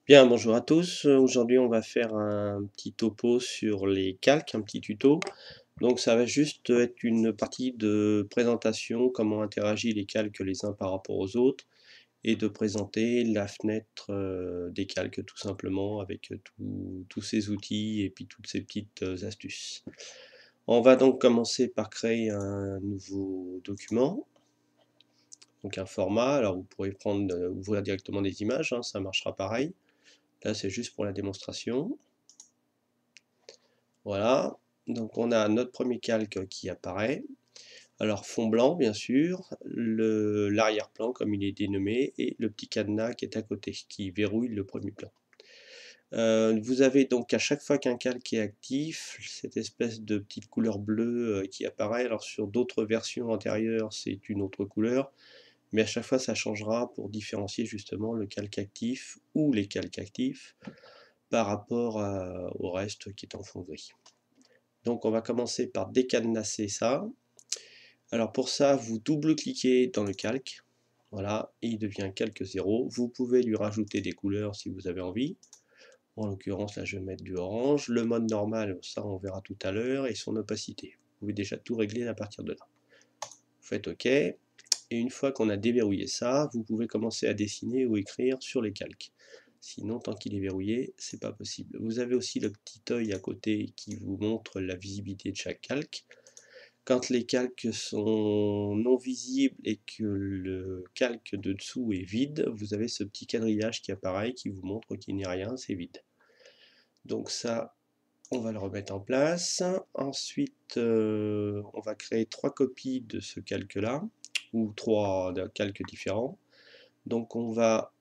Bien, bonjour à tous. Aujourd'hui, on va faire un petit topo sur les calques, un petit tuto. Donc, ça va juste être une partie de présentation, comment interagissent les calques les uns par rapport aux autres, et de présenter la fenêtre des calques tout simplement avec tous ces outils et puis toutes ces petites astuces. On va donc commencer par créer un nouveau document, donc un format. Alors, vous pourrez ouvrir directement des images, hein, ça marchera pareil. Là, c'est juste pour la démonstration. Voilà, donc on a notre premier calque qui apparaît. Alors fond blanc bien sûr, l'arrière-plan comme il est dénommé et le petit cadenas qui est à côté qui verrouille le premier plan. Vous avez donc à chaque fois qu'un calque est actif, cette espèce de petite couleur bleue qui apparaît. Alors sur d'autres versions antérieures c'est une autre couleur, mais à chaque fois ça changera pour différencier justement le calque actif ou les calques actifs par rapport au reste qui est en fond gris. Donc on va commencer par décadenasser ça. Alors pour ça, vous double-cliquez dans le calque. Voilà, et il devient calque 0. Vous pouvez lui rajouter des couleurs si vous avez envie. En l'occurrence, là je vais mettre du orange. Le mode normal, ça on verra tout à l'heure, et son opacité. Vous pouvez déjà tout régler à partir de là. Vous faites OK. Et une fois qu'on a déverrouillé ça, vous pouvez commencer à dessiner ou écrire sur les calques. Sinon, tant qu'il est verrouillé, c'est pas possible. Vous avez aussi le petit œil à côté qui vous montre la visibilité de chaque calque. Quand les calques sont non visibles et que le calque de dessous est vide, vous avez ce petit quadrillage qui apparaît, qui vous montre qu'il n'y a rien, c'est vide. Donc ça, on va le remettre en place. Ensuite, on va créer 3 copies de ce calque-là, ou 3 calques différents. Donc on va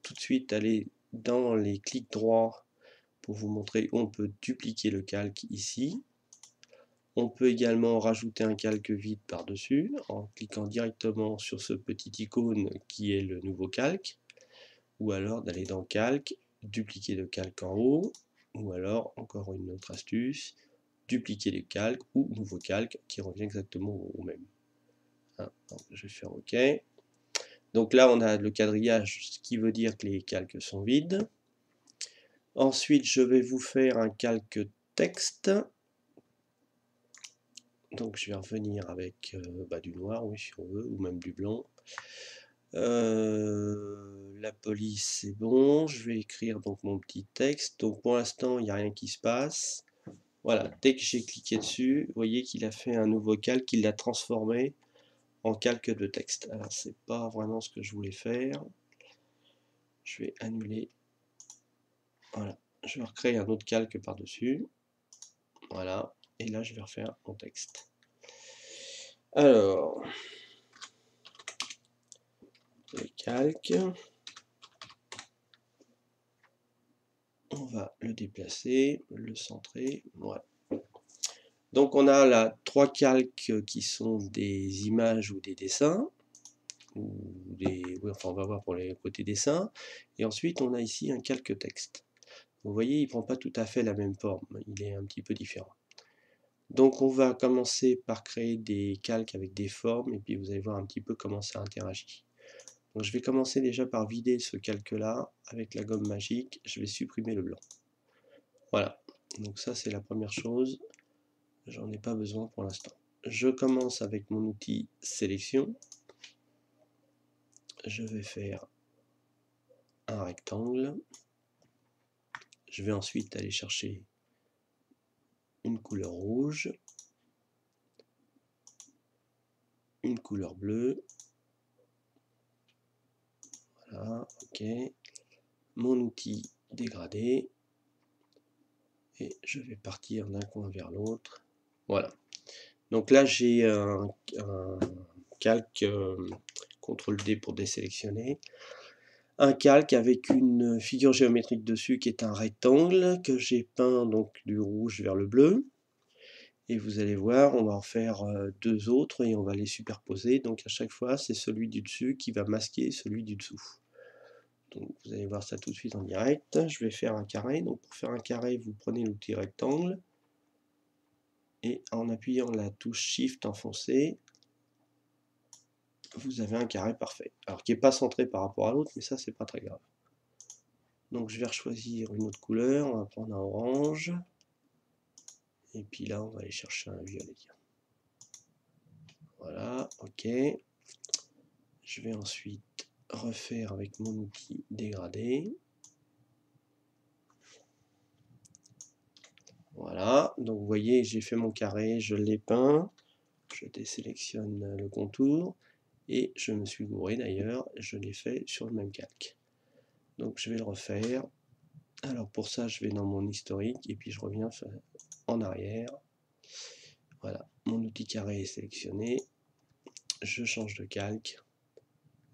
tout de suite aller dans les clics droits pour vous montrer où on peut dupliquer le calque ici. On peut également rajouter un calque vide par-dessus en cliquant directement sur ce petit icône qui est le nouveau calque, ou alors d'aller dans calque, dupliquer le calque en haut, ou alors encore une autre astuce, dupliquer les calques ou nouveau calque qui revient exactement au même. Donc, je vais faire OK. Donc là on a le quadrillage, ce qui veut dire que les calques sont vides. Ensuite je vais vous faire un calque texte. Donc je vais revenir avec du noir, oui, si on veut, ou même du blanc. La police, c'est bon. Je vais écrire donc mon petit texte. Donc pour l'instant, il n'y a rien qui se passe. Voilà, dès que j'ai cliqué dessus, vous voyez qu'il a fait un nouveau calque, il l'a transformé en calque de texte. Alors c'est pas vraiment ce que je voulais faire. Je vais annuler. Voilà, je vais recréer un autre calque par-dessus. Voilà, et là je vais refaire mon texte. Alors, le calque, on va le déplacer, le centrer, voilà. Donc on a là 3 calques qui sont des images ou des dessins, ou oui, enfin on va voir pour les côtés dessins, et ensuite on a ici un calque texte. Vous voyez, il ne prend pas tout à fait la même forme, il est un petit peu différent. Donc on va commencer par créer des calques avec des formes, et puis vous allez voir un petit peu comment ça interagit. Donc je vais commencer déjà par vider ce calque-là avec la gomme magique, je vais supprimer le blanc. Voilà, donc ça c'est la première chose, j'en ai pas besoin pour l'instant. Je commence avec mon outil sélection, je vais faire un rectangle, je vais ensuite aller chercher une couleur rouge, une couleur bleue, voilà, ok, mon outil dégradé, et je vais partir d'un coin vers l'autre, voilà. Donc là j'ai un calque, CTRL D pour désélectionner, un calque avec une figure géométrique dessus qui est un rectangle que j'ai peint donc du rouge vers le bleu. Et vous allez voir, on va en faire 2 autres et on va les superposer. Donc à chaque fois, c'est celui du dessus qui va masquer celui du dessous. Donc vous allez voir ça tout de suite en direct. Je vais faire un carré. Donc pour faire un carré, vous prenez l'outil rectangle. Et en appuyant la touche Shift enfoncée, vous avez un carré parfait. Alors qui n'est pas centré par rapport à l'autre, mais ça c'est pas très grave. Donc je vais choisir une autre couleur, on va prendre un orange. Et puis là, on va aller chercher un violet. Voilà, ok. Je vais ensuite refaire avec mon outil dégradé. Voilà, donc vous voyez, j'ai fait mon carré, je l'ai peint. Je désélectionne le contour. Et je me suis gouré d'ailleurs, je l'ai fait sur le même calque. Donc je vais le refaire. Alors pour ça, je vais dans mon historique et puis je reviens en arrière. Voilà, mon outil carré est sélectionné. Je change de calque.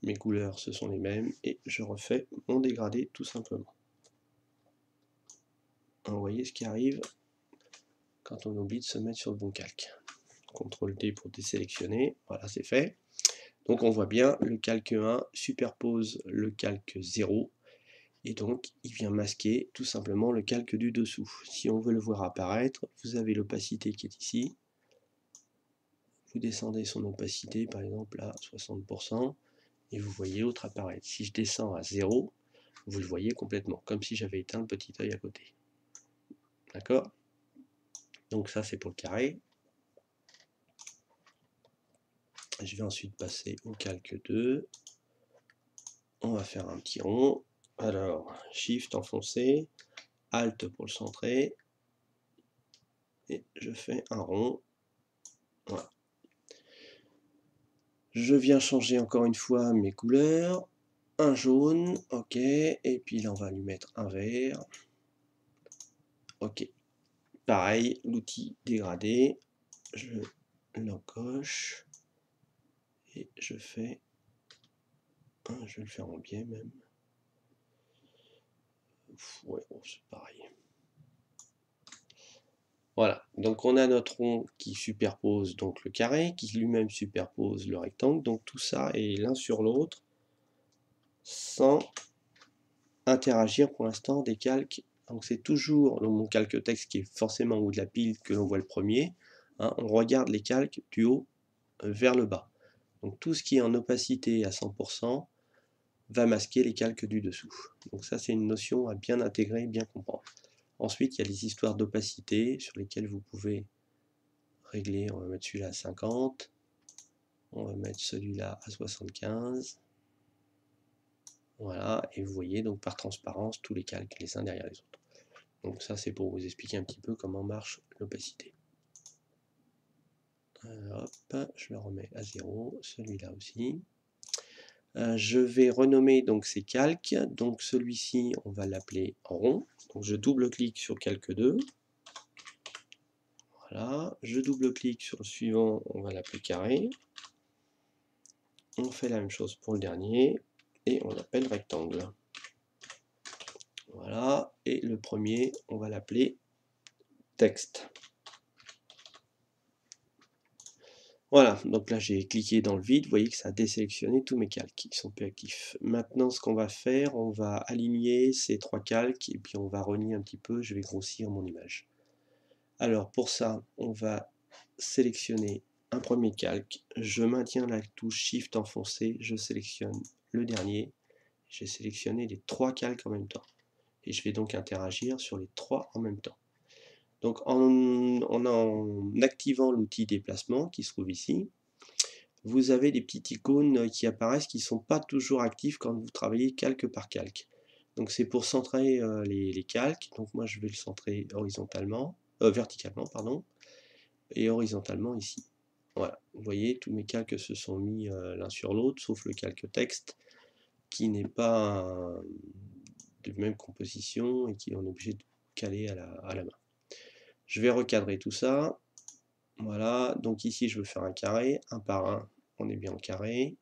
Mes couleurs, ce sont les mêmes et je refais mon dégradé tout simplement. Vous voyez ce qui arrive quand on oublie de se mettre sur le bon calque. CTRL D pour désélectionner. Voilà, c'est fait. Donc on voit bien, le calque 1 superpose le calque 0. Et donc, il vient masquer tout simplement le calque du dessous. Si on veut le voir apparaître, vous avez l'opacité qui est ici. Vous descendez son opacité, par exemple à 60%, et vous voyez l'autre apparaître. Si je descends à 0, vous le voyez complètement, comme si j'avais éteint le petit œil à côté. D'accord? Donc ça, c'est pour le carré. Je vais ensuite passer au calque 2. On va faire un petit rond. Alors, Shift enfoncé, Alt pour le centrer, et je fais un rond. Voilà. Je viens changer encore une fois mes couleurs. Un jaune, ok, et puis là on va lui mettre un vert. Ok, pareil, l'outil dégradé, je l'encoche et je fais, je vais le faire en biais même. Ouais, bon, c'est pareil. Voilà, donc on a notre rond qui superpose donc le carré, qui lui-même superpose le rectangle, donc tout ça est l'un sur l'autre, sans interagir pour l'instant des calques. Donc c'est toujours mon calque texte qui est forcément en haut de la pile que l'on voit le premier. Hein, on regarde les calques du haut vers le bas. Donc tout ce qui est en opacité à 100% va masquer les calques du dessous. Donc ça c'est une notion à bien intégrer, bien comprendre. Ensuite il y a les histoires d'opacité sur lesquelles vous pouvez régler. On va mettre celui-là à 50. On va mettre celui-là à 75. Voilà, et vous voyez donc par transparence tous les calques les uns derrière les autres. Donc ça c'est pour vous expliquer un petit peu comment marche l'opacité. Hop, je le remets à 0, celui-là aussi. Je vais renommer donc ces calques. Donc celui-ci on va l'appeler rond. Donc je double-clique sur calque 2. Voilà, je double-clique sur le suivant, on va l'appeler carré. On fait la même chose pour le dernier et on l'appelle rectangle. Voilà, et le premier, on va l'appeler texte. Voilà, donc là j'ai cliqué dans le vide, vous voyez que ça a désélectionné tous mes calques qui sont plus actifs. Maintenant ce qu'on va faire, on va aligner ces trois calques et puis on va renier un petit peu, je vais grossir mon image. Alors pour ça, on va sélectionner un premier calque, je maintiens la touche Shift enfoncée, je sélectionne le dernier, j'ai sélectionné les trois calques en même temps. Et je vais donc interagir sur les trois en même temps. Donc en activant l'outil déplacement qui se trouve ici, vous avez des petites icônes qui apparaissent qui ne sont pas toujours actives quand vous travaillez calque par calque. Donc c'est pour centrer les calques. Donc moi je vais le centrer verticalement, pardon, et horizontalement ici. Voilà, vous voyez, tous mes calques se sont mis l'un sur l'autre, sauf le calque texte, qui n'est pas de même composition et qui est obligé de caler à la main. Je vais recadrer tout ça. Voilà, donc ici je veux faire un carré, un par un, on est bien en carré.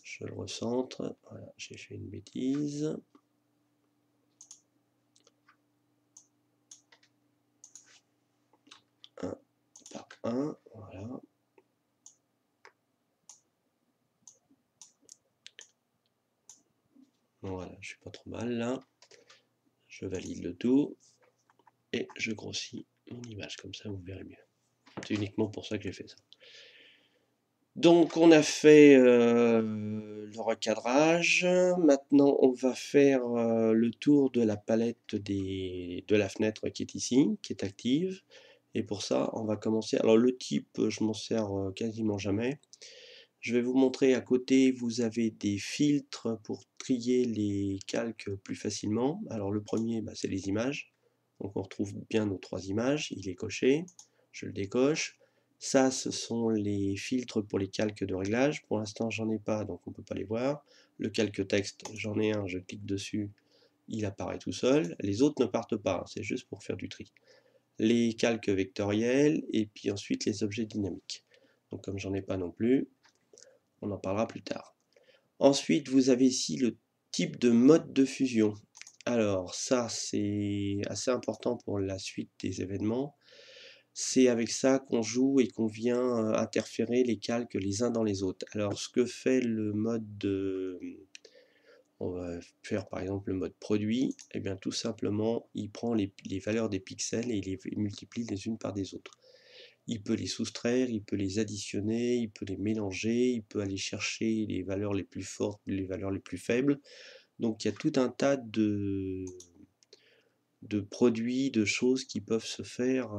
Je le recentre, voilà, j'ai fait une bêtise. Un par un, voilà. Voilà, je suis pas trop mal là. Je valide le tout et je grossis mon image, comme ça vous verrez mieux. C'est uniquement pour ça que j'ai fait ça. Donc on a fait le recadrage. Maintenant on va faire le tour de la palette de la fenêtre qui est ici, qui est active. Et pour ça on va commencer. Alors le type je m'en sers quasiment jamais. Je vais vous montrer à côté, vous avez des filtres pour trier les calques plus facilement. Alors le premier c'est les images. Donc on retrouve bien nos 3 images, il est coché. Je le décoche. Ça, ce sont les filtres pour les calques de réglage. Pour l'instant, j'en ai pas, donc on ne peut pas les voir. Le calque texte, j'en ai un, je clique dessus, il apparaît tout seul. Les autres ne partent pas, c'est juste pour faire du tri. Les calques vectoriels, et puis ensuite les objets dynamiques. Donc comme j'en ai pas non plus, on en parlera plus tard. Ensuite, vous avez ici le type de mode de fusion. Alors ça, c'est assez important pour la suite des événements. C'est avec ça qu'on joue et qu'on vient interférer les calques les uns dans les autres. Alors ce que fait le mode de... On va faire par exemple le mode produit, et bien tout simplement il prend les valeurs des pixels et il les multiplie les unes par des autres. Il peut les soustraire, il peut les additionner, il peut les mélanger, il peut aller chercher les valeurs les plus fortes, les valeurs les plus faibles. Donc il y a tout un tas de produits, de choses qui peuvent se faire.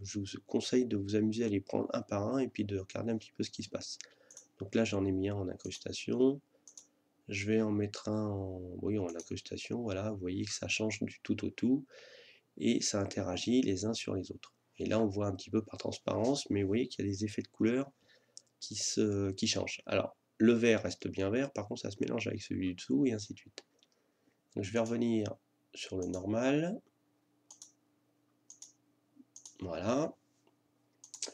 Je vous conseille de vous amuser à les prendre un par un et puis de regarder un petit peu ce qui se passe. Donc là j'en ai mis un en incrustation. Je vais en mettre un en incrustation. Voilà, vous voyez que ça change du tout au tout et ça interagit les uns sur les autres. Et là on voit un petit peu par transparence, mais vous voyez qu'il y a des effets de couleur qui changent. Alors le vert reste bien vert, par contre ça se mélange avec celui du dessous et ainsi de suite. Donc je vais revenir sur le normal. Voilà,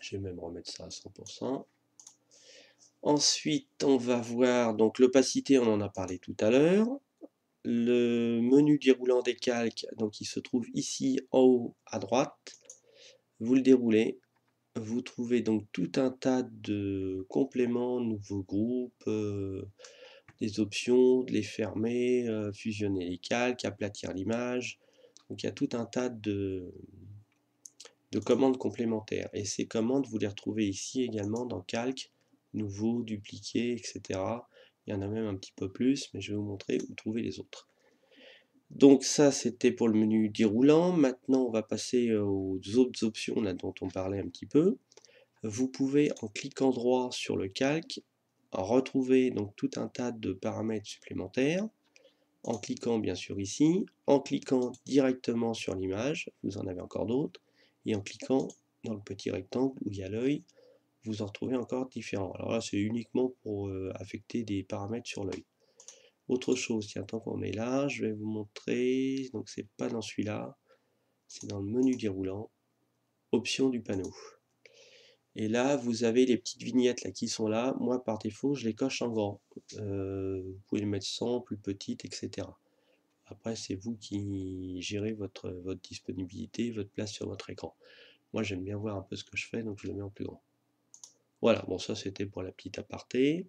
je vais même remettre ça à 100%. Ensuite, on va voir, donc l'opacité, on en a parlé tout à l'heure. Le menu déroulant des calques, donc il se trouve ici en haut à droite. Vous le déroulez, vous trouvez donc tout un tas de compléments, nouveaux groupes, des options, de les fermer, fusionner les calques, aplatir l'image. Donc il y a tout un tas de commandes complémentaires. Et ces commandes, vous les retrouvez ici également dans Calque, Nouveau, Dupliquer, etc. Il y en a même un petit peu plus, mais je vais vous montrer où trouver les autres. Donc ça, c'était pour le menu déroulant. Maintenant, on va passer aux autres options là, dont on parlait un petit peu. Vous pouvez, en cliquant droit sur le calque, retrouver donc tout un tas de paramètres supplémentaires. En cliquant bien sûr ici, en cliquant directement sur l'image, vous en avez encore d'autres, et en cliquant dans le petit rectangle où il y a l'œil, vous en retrouvez encore différents. Alors là, c'est uniquement pour affecter des paramètres sur l'œil. Autre chose, tiens, tant qu'on est là, je vais vous montrer, donc c'est pas dans celui-là, c'est dans le menu déroulant, options du panneau. Et là, vous avez les petites vignettes là qui sont là. Moi, par défaut, je les coche en grand. Vous pouvez les mettre sans, plus petites, etc. Après, c'est vous qui gérez votre disponibilité, votre place sur votre écran. Moi, j'aime bien voir un peu ce que je fais, donc je le mets en plus grand. Voilà, bon, ça c'était pour la petite aparté.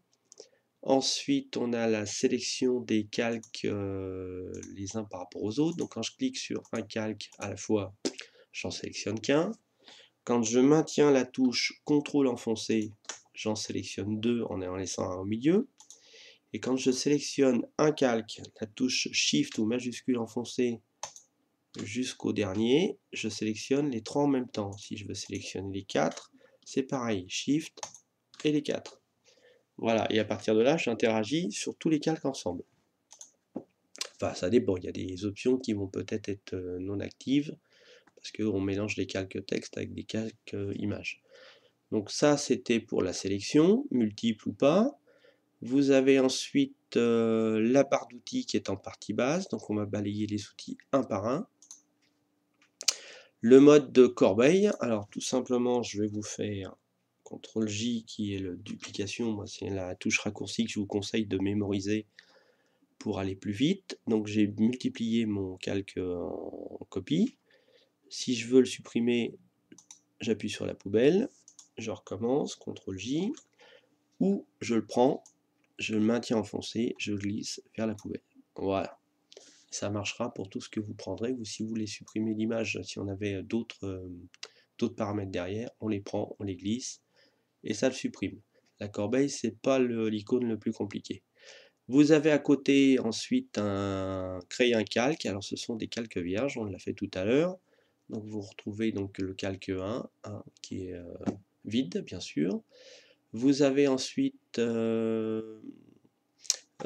Ensuite, on a la sélection des calques les uns par rapport aux autres. Donc, quand je clique sur un calque à la fois, j'en sélectionne qu'un. Quand je maintiens la touche CTRL enfoncé, j'en sélectionne deux en laissant un au milieu. Et quand je sélectionne un calque, la touche Shift ou majuscule enfoncée jusqu'au dernier, je sélectionne les trois en même temps. Si je veux sélectionner les quatre, c'est pareil, Shift et les quatre. Voilà, et à partir de là, j'interagis sur tous les calques ensemble. Enfin, ça dépend, il y a des options qui vont peut-être être non actives, parce qu'on mélange les calques texte avec des calques images. Donc ça, c'était pour la sélection, multiple ou pas. Vous avez ensuite la barre d'outils qui est en partie basse, donc on va balayer les outils un par un. Le mode de corbeille, alors tout simplement, je vais vous faire CTRL-J qui est le duplication, moi c'est la touche raccourcie que je vous conseille de mémoriser pour aller plus vite. Donc j'ai multiplié mon calque en copie. Si je veux le supprimer, j'appuie sur la poubelle, je recommence, CTRL-J, ou je le prends, je le maintiens enfoncé, je glisse vers la poubelle. Voilà. Ça marchera pour tout ce que vous prendrez, ou si vous voulez supprimer l'image, si on avait d'autres paramètres derrière, on les prend, on les glisse, et ça le supprime. La corbeille, c'est pas l'icône le plus compliqué. Vous avez à côté ensuite créer un calque. Alors ce sont des calques vierges, on l'a fait tout à l'heure. Donc vous retrouvez donc le calque 1 qui est vide bien sûr. Vous avez ensuite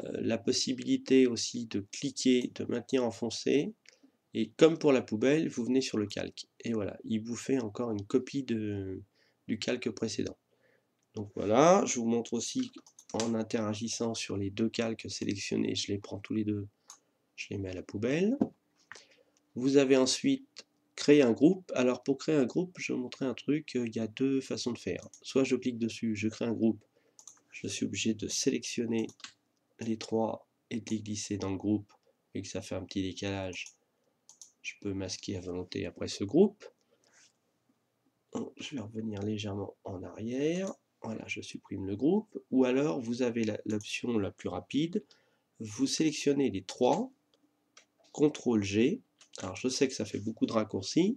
la possibilité aussi de cliquer, de maintenir enfoncé. Et comme pour la poubelle, vous venez sur le calque. Et voilà, il vous fait encore une copie du calque précédent. Donc voilà, je vous montre aussi en interagissant sur les deux calques sélectionnés, je les prends tous les deux, je les mets à la poubelle. Vous avez ensuite créé un groupe. Alors pour créer un groupe, je vais vous montrer un truc, il y a deux façons de faire. Soit je clique dessus, je crée un groupe, je suis obligé de sélectionner les trois et de les glisser dans le groupe, et que ça fait un petit décalage. Je peux masquer à volonté après ce groupe. Je vais revenir légèrement en arrière. Voilà, je supprime le groupe. Ou alors, vous avez l'option la plus rapide. Vous sélectionnez les trois, CTRL G. Alors, je sais que ça fait beaucoup de raccourcis,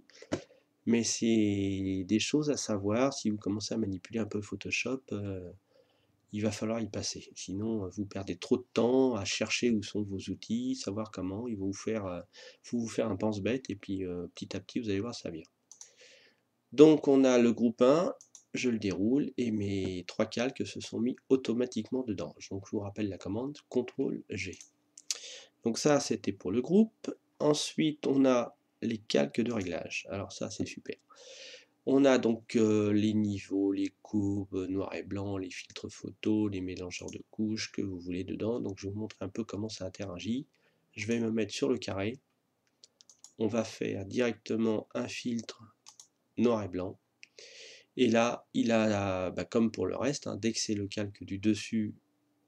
mais c'est des choses à savoir. Si vous commencez à manipuler un peu Photoshop, il va falloir y passer. Sinon, vous perdez trop de temps à chercher où sont vos outils, savoir comment. Il va faut vous faire un pense-bête, et puis petit à petit, vous allez voir, ça vient. Donc on a le groupe 1, je le déroule et mes trois calques se sont mis automatiquement dedans. Donc je vous rappelle la commande CTRL G. Donc ça c'était pour le groupe. Ensuite on a les calques de réglage. Alors ça c'est super. On a donc les niveaux, les courbes, noir et blanc, les filtres photos, les mélangeurs de couches que vous voulez dedans. Donc je vais vous montrer un peu comment ça interagit. Je vais me mettre sur le carré. On va faire directement un filtre noir et blanc. Et là, il a, comme pour le reste, dès que c'est le calque du dessus,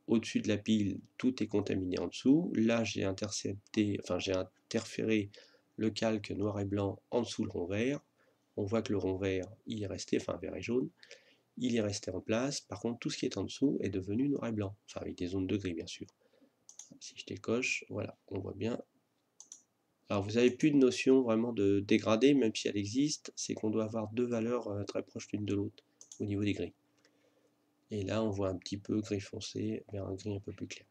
au-dessus de la pile, tout est contaminé en dessous. Là, j'ai interféré le calque noir et blanc en dessous le rond vert. On voit que le rond vert, il est resté, enfin vert et jaune, il est resté en place. Par contre, tout ce qui est en dessous est devenu noir et blanc, enfin avec des zones de gris bien sûr. Si je décoche, voilà, on voit bien. Alors vous n'avez plus de notion vraiment de dégradé, même si elle existe, c'est qu'on doit avoir deux valeurs très proches l'une de l'autre au niveau des gris. Et là on voit un petit peu gris foncé vers un gris un peu plus clair.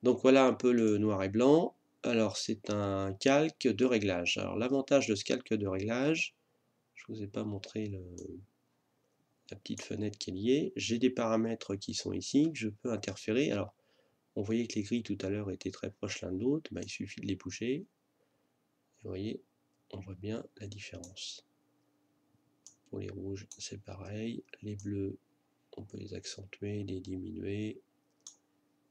Donc voilà un peu le noir et blanc. Alors c'est un calque de réglage. Alors l'avantage de ce calque de réglage, je ne vous ai pas montré la petite fenêtre qui est liée. J'ai des paramètres qui sont ici, que je peux interférer. Alors on voyait que les gris tout à l'heure étaient très proches l'un de l'autre, il suffit de les bouger. Vous voyez, on voit bien la différence. Pour les rouges, c'est pareil. Les bleus, on peut les accentuer, les diminuer.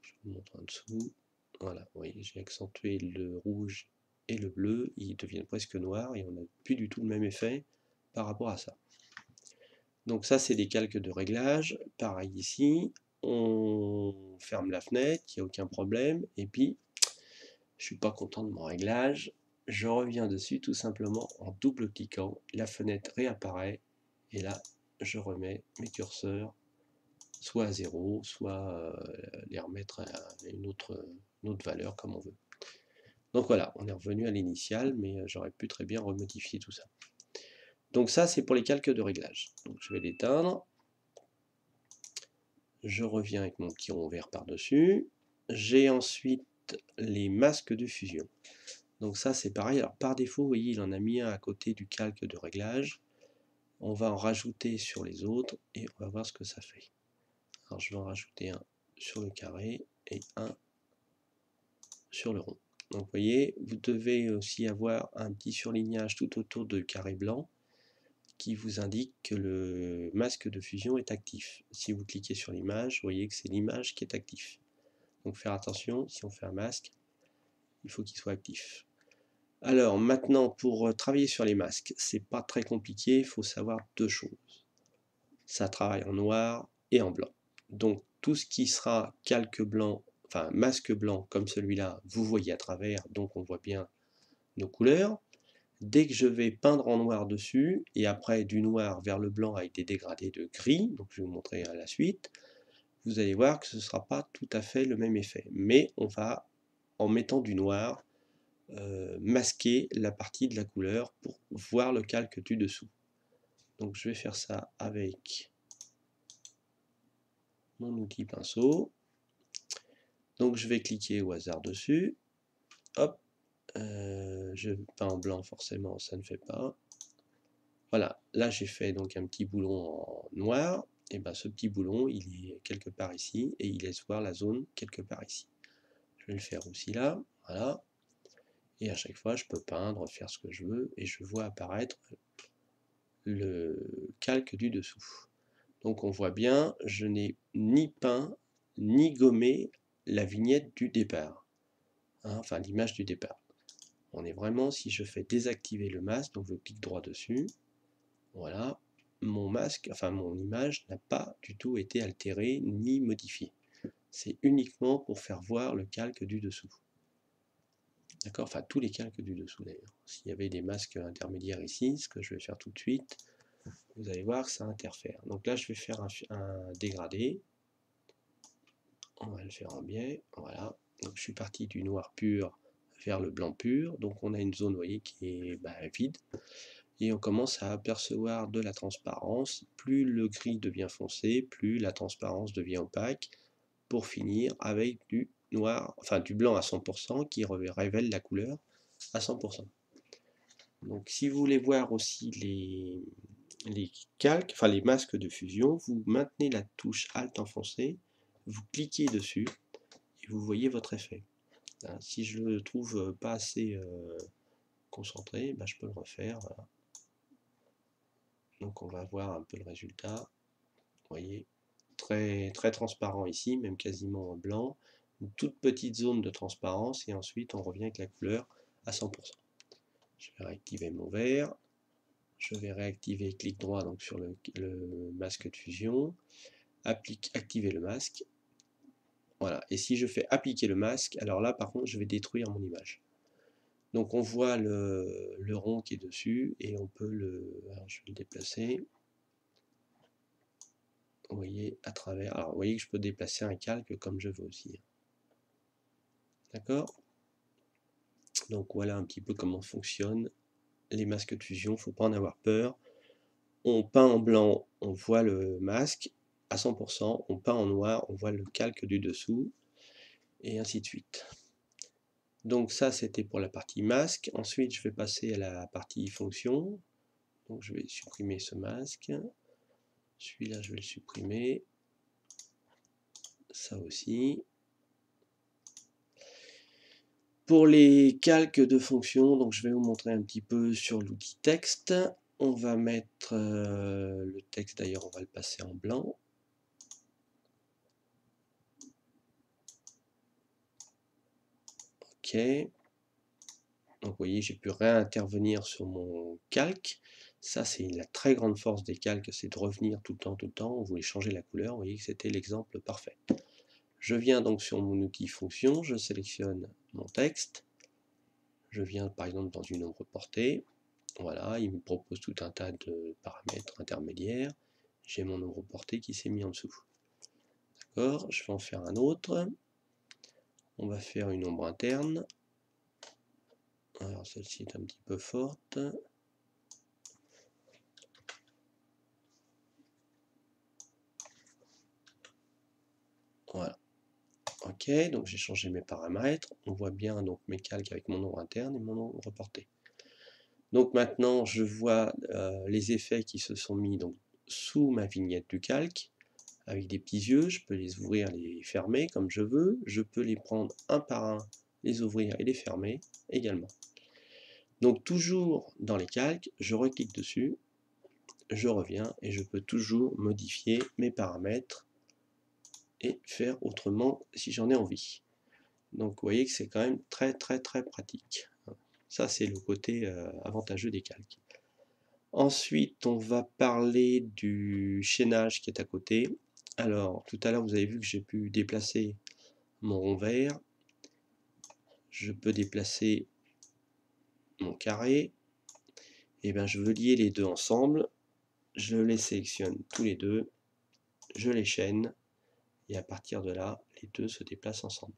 Je vous montre en dessous. Voilà, vous voyez, j'ai accentué le rouge et le bleu. Ils deviennent presque noirs et on n'a plus du tout le même effet par rapport à ça. Donc ça, c'est des calques de réglage. Pareil ici. On ferme la fenêtre, il n'y a aucun problème. Et puis, je ne suis pas content de mon réglage. Je reviens dessus tout simplement en double cliquant. La fenêtre réapparaît. Et là, je remets mes curseurs soit à 0, soit les remettre à une autre valeur comme on veut. Donc voilà, on est revenu à l'initial, mais j'aurais pu très bien remodifier tout ça. Donc ça, c'est pour les calques de réglage. Donc je vais l'éteindre. Je reviens avec mon petit rond vert par-dessus. J'ai ensuite les masques de fusion. Donc ça, c'est pareil. Alors par défaut, vous voyez, il en a mis un à côté du calque de réglage. On va en rajouter sur les autres et on va voir ce que ça fait. Alors je vais en rajouter un sur le carré et un sur le rond. Donc vous voyez, vous devez aussi avoir un petit surlignage tout autour de carré blanc qui vous indique que le masque de fusion est actif. Si vous cliquez sur l'image, vous voyez que c'est l'image qui est active. Donc faire attention, si on fait un masque, il faut qu'il soit actif. Alors maintenant, pour travailler sur les masques, c'est pas très compliqué, il faut savoir deux choses. Ça travaille en noir et en blanc. Donc tout ce qui sera calque blanc, enfin masque blanc comme celui-là, vous voyez à travers, donc on voit bien nos couleurs. Dès que je vais peindre en noir dessus, et après du noir vers le blanc avec des dégradés de gris, donc je vais vous montrer à la suite, vous allez voir que ce ne sera pas tout à fait le même effet. Mais on va, en mettant du noir, masquer la partie de la couleur pour voir le calque du dessous. Donc je vais faire ça avec mon outil pinceau. Donc je vais cliquer au hasard dessus. Hop, je peins en blanc forcément, ça ne fait pas. Voilà, là j'ai fait donc un petit boulon en noir. Et bien ce petit boulon, il est quelque part ici et il laisse voir la zone quelque part ici. Je vais le faire aussi là, voilà. Et à chaque fois, je peux peindre, faire ce que je veux, et je vois apparaître le calque du dessous. Donc on voit bien, je n'ai ni peint, ni gommé la vignette du départ. Hein, enfin, l'image du départ. On est vraiment, si je fais désactiver le masque, donc je clique droit dessus, voilà, mon masque, enfin mon image n'a pas du tout été altérée ni modifiée. C'est uniquement pour faire voir le calque du dessous. D'accord, enfin tous les calques du dessous d'ailleurs. S'il y avait des masques intermédiaires ici, ce que je vais faire tout de suite, vous allez voir que ça interfère. Donc là je vais faire un dégradé. On va le faire en biais, voilà. Donc je suis parti du noir pur vers le blanc pur. Donc on a une zone, vous voyez, qui est vide. Et on commence à apercevoir de la transparence. Plus le gris devient foncé, plus la transparence devient opaque, pour finir avec du noir, enfin du blanc à 100% qui révèle la couleur à 100%. Donc si vous voulez voir aussi les calques, enfin les masques de fusion, vous maintenez la touche Alt enfoncée, vous cliquez dessus et vous voyez votre effet. Si je le trouve pas assez concentré, ben je peux le refaire. Voilà. Donc on va voir un peu le résultat. Vous voyez, très, très transparent ici, même quasiment en blanc. Une toute petite zone de transparence et ensuite on revient avec la couleur à 100%. Je vais réactiver mon vert. Je vais réactiver clic droit donc sur le masque de fusion. Activer le masque. Voilà. Et si je fais appliquer le masque, alors là par contre je vais détruire mon image. Donc on voit le rond qui est dessus et on peut le... Alors je vais le déplacer. Vous voyez à travers. Alors vous voyez que je peux déplacer un calque comme je veux aussi. D'accord? Donc voilà un petit peu comment fonctionnent les masques de fusion. Il ne faut pas en avoir peur. On peint en blanc, on voit le masque à 100%. On peint en noir, on voit le calque du dessous. Et ainsi de suite. Donc ça c'était pour la partie masque. Ensuite je vais passer à la partie fonction. Donc je vais supprimer ce masque. Celui-là je vais le supprimer. Ça aussi. Pour les calques de fonction, donc je vais vous montrer un petit peu sur l'outil texte. On va mettre le texte, d'ailleurs on va le passer en blanc. Ok. Donc vous voyez, j'ai pu réintervenir sur mon calque. Ça c'est la très grande force des calques, c'est de revenir tout le temps. On voulait changer la couleur, vous voyez que c'était l'exemple parfait. Je viens donc sur mon outil fonction, je sélectionne mon texte. Je viens par exemple dans une ombre portée. Voilà, il me propose tout un tas de paramètres intermédiaires. J'ai mon ombre portée qui s'est mis en dessous. D'accord, je vais en faire un autre. On va faire une ombre interne. Alors celle-ci est un petit peu forte. Voilà. Ok, donc j'ai changé mes paramètres. On voit bien donc mes calques avec mon ombre interne et mon ombre portée. Donc maintenant je vois les effets qui se sont mis donc, sous ma vignette du calque. Avec des petits yeux, je peux les ouvrir, les fermer comme je veux. Je peux les prendre un par un, les ouvrir et les fermer également. Donc toujours dans les calques, je reclique dessus, je reviens et je peux toujours modifier mes paramètres et faire autrement si j'en ai envie. Donc vous voyez que c'est quand même très pratique. Ça c'est le côté avantageux des calques. Ensuite on va parler du chaînage qui est à côté. Alors tout à l'heure vous avez vu que j'ai pu déplacer mon rond vert. Je peux déplacer mon carré. Et bien je veux lier les deux ensemble. Je les sélectionne tous les deux. Je les chaîne. Et à partir de là, les deux se déplacent ensemble.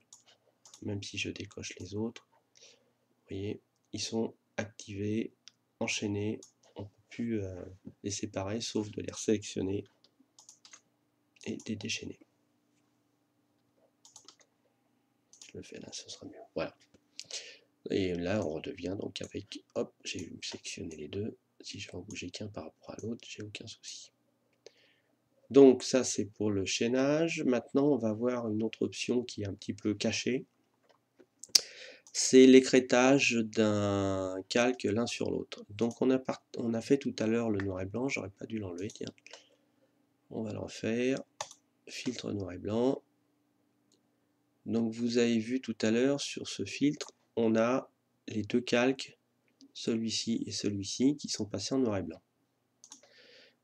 Même si je décoche les autres, vous voyez, ils sont activés, enchaînés. On ne peut plus les séparer, sauf de les sélectionner et de les déchaîner. le fais là, ce sera mieux. Voilà. Et là, on redevient donc avec, hop, j'ai sélectionné les deux. Si je vais en bouger qu'un par rapport à l'autre, j'ai aucun souci. Donc ça, c'est pour le chaînage. Maintenant, on va voir une autre option qui est un petit peu cachée. C'est l'écrêtage d'un calque l'un sur l'autre. Donc on a fait tout à l'heure le noir et blanc, j'aurais pas dû l'enlever, tiens. On va le refaire. Filtre noir et blanc. Donc vous avez vu tout à l'heure sur ce filtre, on a les deux calques, celui-ci et celui-ci, qui sont passés en noir et blanc.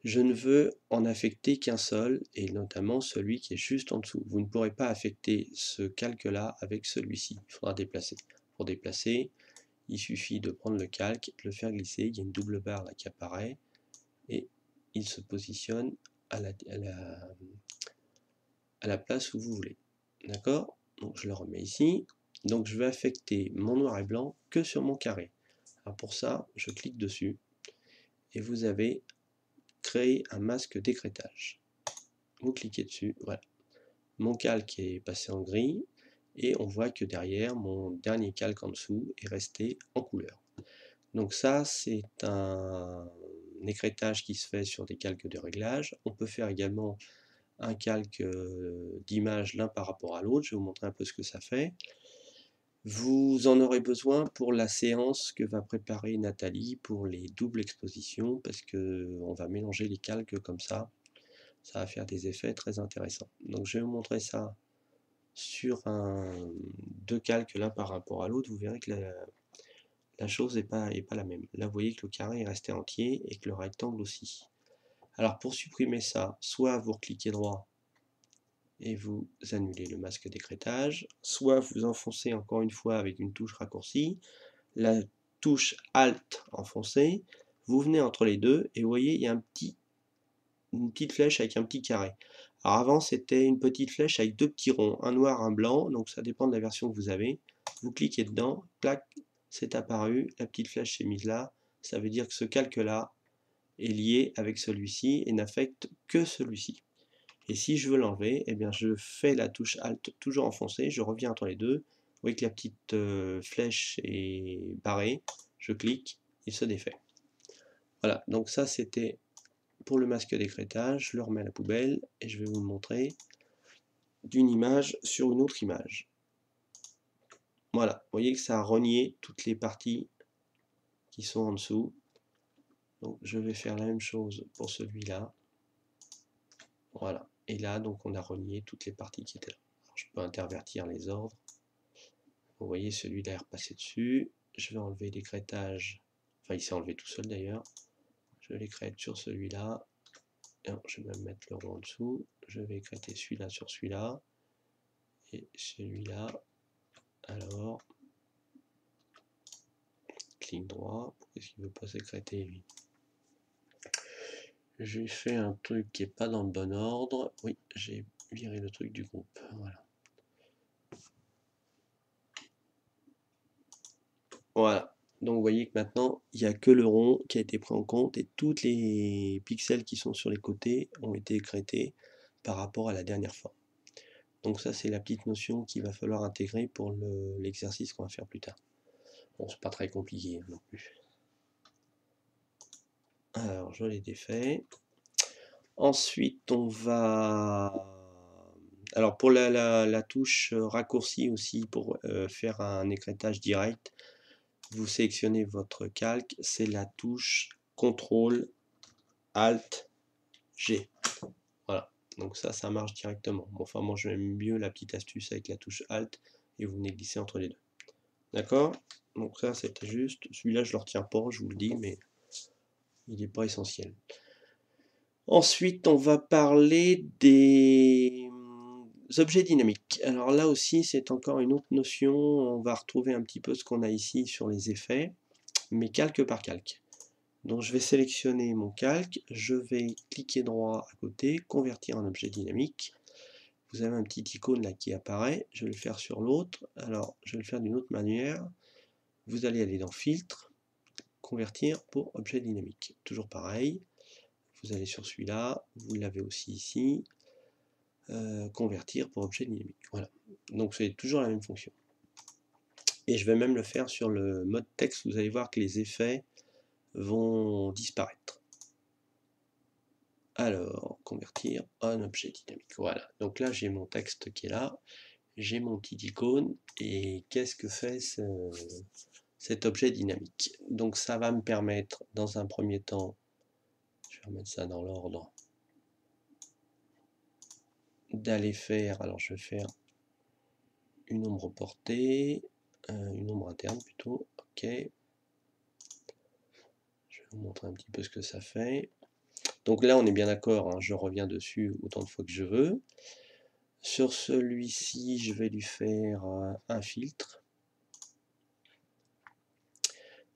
Je ne veux en affecter qu'un seul, et notamment celui qui est juste en dessous. Vous ne pourrez pas affecter ce calque-là avec celui-ci, il faudra déplacer. Pour déplacer, il suffit de prendre le calque, de le faire glisser, il y a une double barre là qui apparaît, et il se positionne à la place où vous voulez. D'accord? Donc je le remets ici. Donc je vais affecter mon noir et blanc que sur mon carré. Alors pour ça, je clique dessus, et vous avez créé un masque d'écrêtage. Vous cliquez dessus, voilà. Mon calque est passé en gris, et on voit que derrière, mon dernier calque en dessous est resté en couleur. Donc ça, c'est un écrêtage qui se fait sur des calques de réglage. On peut faire également un calque d'image l'un par rapport à l'autre. Je vais vous montrer un peu ce que ça fait. Vous en aurez besoin pour la séance que va préparer Nathalie pour les doubles expositions, parce qu'on va mélanger les calques comme ça. Ça va faire des effets très intéressants. Donc je vais vous montrer ça sur deux calques l'un par rapport à l'autre. Vous verrez que la chose n'est pas la même. Là, vous voyez que le carré est resté entier et que le rectangle aussi. Alors, pour supprimer ça, soit vous cliquez droit et vous annulez le masque d'écrêtage, soit vous enfoncez encore une fois avec une touche raccourcie, la touche Alt enfoncée, vous venez entre les deux et vous voyez, il y a une petite flèche avec un petit carré. Alors avant, c'était une petite flèche avec deux petits ronds, un noir, un blanc, donc ça dépend de la version que vous avez. Vous cliquez dedans, clac, c'est apparu, la petite flèche s'est mise là, ça veut dire que ce calque-là est lié avec celui-ci et n'affecte que celui-ci. Et si je veux l'enlever, eh bien je fais la touche Alt toujours enfoncée, je reviens entre les deux, vous voyez que la petite flèche est barrée, je clique, il se défait. Voilà, donc ça c'était pour le masque d'écrêtage, je le remets à la poubelle et je vais vous le montrer d'une image sur une autre image. Voilà, vous voyez que ça a renié toutes les parties qui sont en dessous. Donc je vais faire la même chose pour celui-là. Voilà, et là donc on a renié toutes les parties qui étaient là. Alors, je peux intervertir les ordres. Vous voyez celui-là est repassé dessus. Je vais enlever l'écrêtage, enfin il s'est enlevé tout seul d'ailleurs. Je l'écrète sur celui-là. Je vais même mettre le rond en dessous. Je vais écrêter celui-là sur celui-là. Et celui-là, alors, clic droit, pourquoi est-ce qu'il ne veut pas s'écrêter lui? J'ai fait un truc qui n'est pas dans le bon ordre. Oui, j'ai viré le truc du groupe. Voilà. Voilà. Donc vous voyez que maintenant, il n'y a que le rond qui a été pris en compte et tous les pixels qui sont sur les côtés ont été écrêtés par rapport à la dernière fois. Donc ça, c'est la petite notion qu'il va falloir intégrer pour l'exercice qu'on va faire plus tard. Bon, c'est pas très compliqué non plus. Alors, je l'ai défait. Ensuite, on va... Alors, pour la touche raccourci aussi, pour faire un écrêtage direct, vous sélectionnez votre calque, c'est la touche CTRL ALT G. Voilà, donc ça marche directement. Bon, enfin, moi, j'aime mieux la petite astuce avec la touche ALT et vous venez glisser entre les deux. D'accord? Donc ça, c'était juste. Celui-là, je ne le retiens pas, je vous le dis, mais il n'est pas essentiel. Ensuite, on va parler des objets dynamiques. Alors là aussi, c'est encore une autre notion. On va retrouver un petit peu ce qu'on a ici sur les effets, mais calque par calque. Donc je vais sélectionner mon calque, je vais cliquer droit à côté, convertir en objet dynamique. Vous avez un petit icône là qui apparaît, je vais le faire sur l'autre. Alors je vais le faire d'une autre manière. Vous allez aller dans Filtre, Convertir pour objet dynamique. Toujours pareil. Vous allez sur celui-là, vous l'avez aussi ici, convertir pour objet dynamique. Voilà, donc c'est toujours la même fonction. Et je vais même le faire sur le mode texte, vous allez voir que les effets vont disparaître. Alors, convertir en objet dynamique. Voilà, donc là j'ai mon texte qui est là, j'ai mon petit icône, et qu'est-ce que fait cet objet dynamique? Donc ça va me permettre, dans un premier temps, je vais remettre ça dans l'ordre, d'aller faire, alors je vais faire une ombre portée, une ombre interne plutôt, ok. Je vais vous montrer un petit peu ce que ça fait. Donc là on est bien d'accord, hein, je reviens dessus autant de fois que je veux. Sur celui-ci, je vais lui faire un filtre.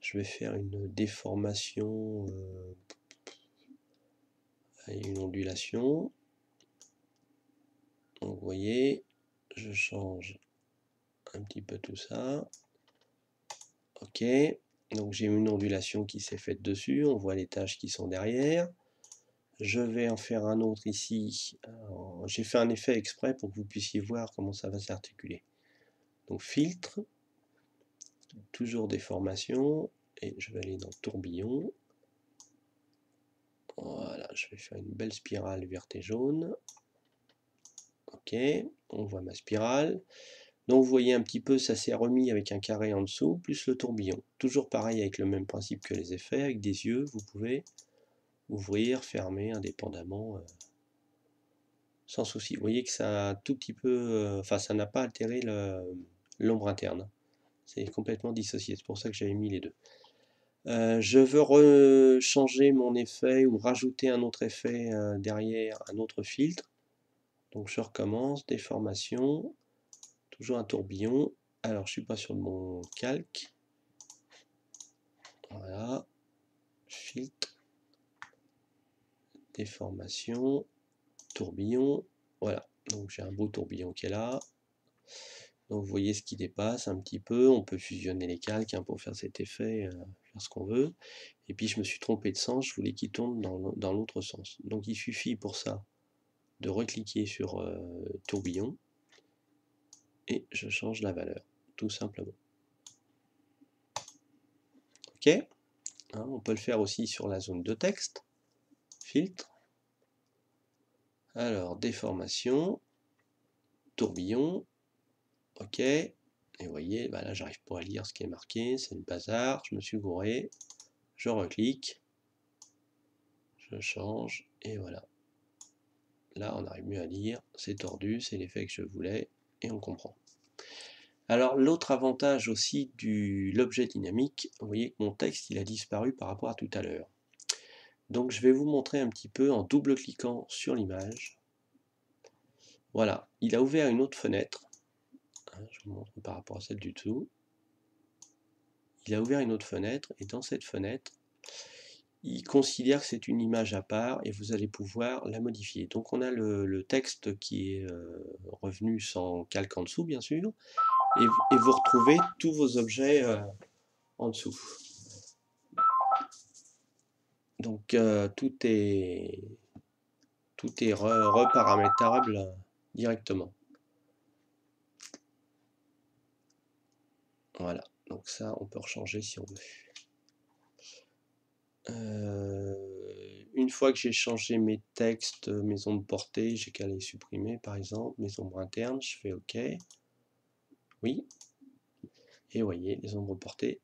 Je vais faire une déformation et une ondulation. Donc vous voyez, je change un petit peu tout ça. Ok, donc j'ai une ondulation qui s'est faite dessus, on voit les taches qui sont derrière. Je vais en faire un autre ici. J'ai fait un effet exprès pour que vous puissiez voir comment ça va s'articuler. Donc filtre, toujours déformation, et je vais aller dans tourbillon. Voilà, je vais faire une belle spirale verte et jaune. Ok, on voit ma spirale. Donc vous voyez un petit peu, ça s'est remis avec un carré en dessous, plus le tourbillon. Toujours pareil avec le même principe que les effets, avec des yeux, vous pouvez ouvrir, fermer indépendamment, sans souci. Vous voyez que ça a tout petit peu, enfin ça n'a pas altéré l'ombre interne. C'est complètement dissocié, c'est pour ça que j'avais mis les deux. Je veux changer mon effet ou rajouter un autre effet derrière, un autre filtre. Donc je recommence, déformation, toujours un tourbillon. Alors je suis pas sur mon calque. Voilà, filtre, déformation, tourbillon. Voilà, donc j'ai un beau tourbillon qui est là. Donc vous voyez ce qui dépasse un petit peu. On peut fusionner les calques hein, pour faire cet effet, faire ce qu'on veut. Et puis je me suis trompé de sens, je voulais qu'il tourne dans l'autre sens. Donc il suffit pour ça de recliquer sur tourbillon et je change la valeur, tout simplement. Ok, hein, on peut le faire aussi sur la zone de texte. Filtre. Alors, déformation, tourbillon. Ok, et vous voyez, bah là j'arrive pas à lire ce qui est marqué, c'est le bazar, je me suis gouré. Je reclique, je change, et voilà. Là on arrive mieux à lire, c'est tordu, c'est l'effet que je voulais, et on comprend. Alors l'autre avantage aussi de l'objet dynamique, vous voyez que mon texte il a disparu par rapport à tout à l'heure. Donc je vais vous montrer un petit peu en double-cliquant sur l'image. Voilà, il a ouvert une autre fenêtre. Je vous montre par rapport à celle du dessous. Il a ouvert une autre fenêtre, et dans cette fenêtre, il considère que c'est une image à part, et vous allez pouvoir la modifier. Donc on a le texte qui est revenu sans calque en dessous, bien sûr, et vous retrouvez tous vos objets en dessous. Donc tout est reparamétrable directement. Voilà, donc ça on peut rechanger si on veut. Une fois que j'ai changé mes textes, mes ombres portées, j'ai qu'à les supprimer par exemple, mes ombres internes, je fais OK. Oui. Et vous voyez, les ombres portées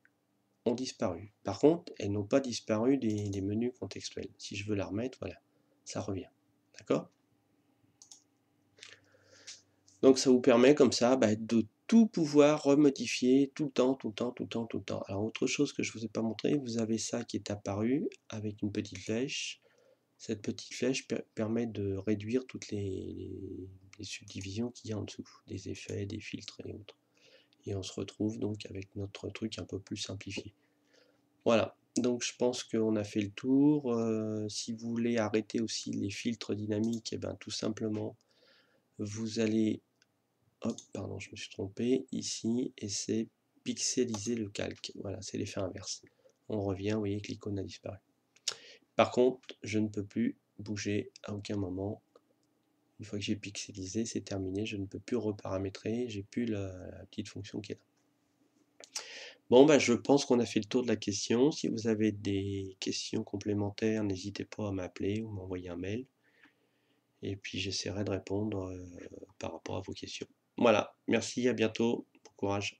ont disparu. Par contre, elles n'ont pas disparu des menus contextuels. Si je veux la remettre, voilà, ça revient. D'accord? Donc ça vous permet comme ça de tout pouvoir remodifier tout le temps, tout le temps, tout le temps, tout le temps. Alors autre chose que je ne vous ai pas montré, vous avez ça qui est apparu avec une petite flèche. Cette petite flèche permet de réduire toutes les subdivisions qu'il y a en dessous, des effets, des filtres et autres. Et on se retrouve donc avec notre truc un peu plus simplifié. Voilà, donc je pense qu'on a fait le tour. Si vous voulez arrêter aussi les filtres dynamiques, et bien tout simplement, vous allez, hop, pardon, je me suis trompé, ici, et c'est pixeliser le calque. Voilà, c'est l'effet inverse. On revient, vous voyez que l'icône a disparu. Par contre, je ne peux plus bouger à aucun moment. Une fois que j'ai pixelisé, c'est terminé, je ne peux plus reparamétrer, j'ai plus la petite fonction qui est là. Bon, bah, je pense qu'on a fait le tour de la question. Si vous avez des questions complémentaires, n'hésitez pas à m'appeler ou m'envoyer un mail. Et puis j'essaierai de répondre par rapport à vos questions. Voilà, merci, à bientôt, bon courage.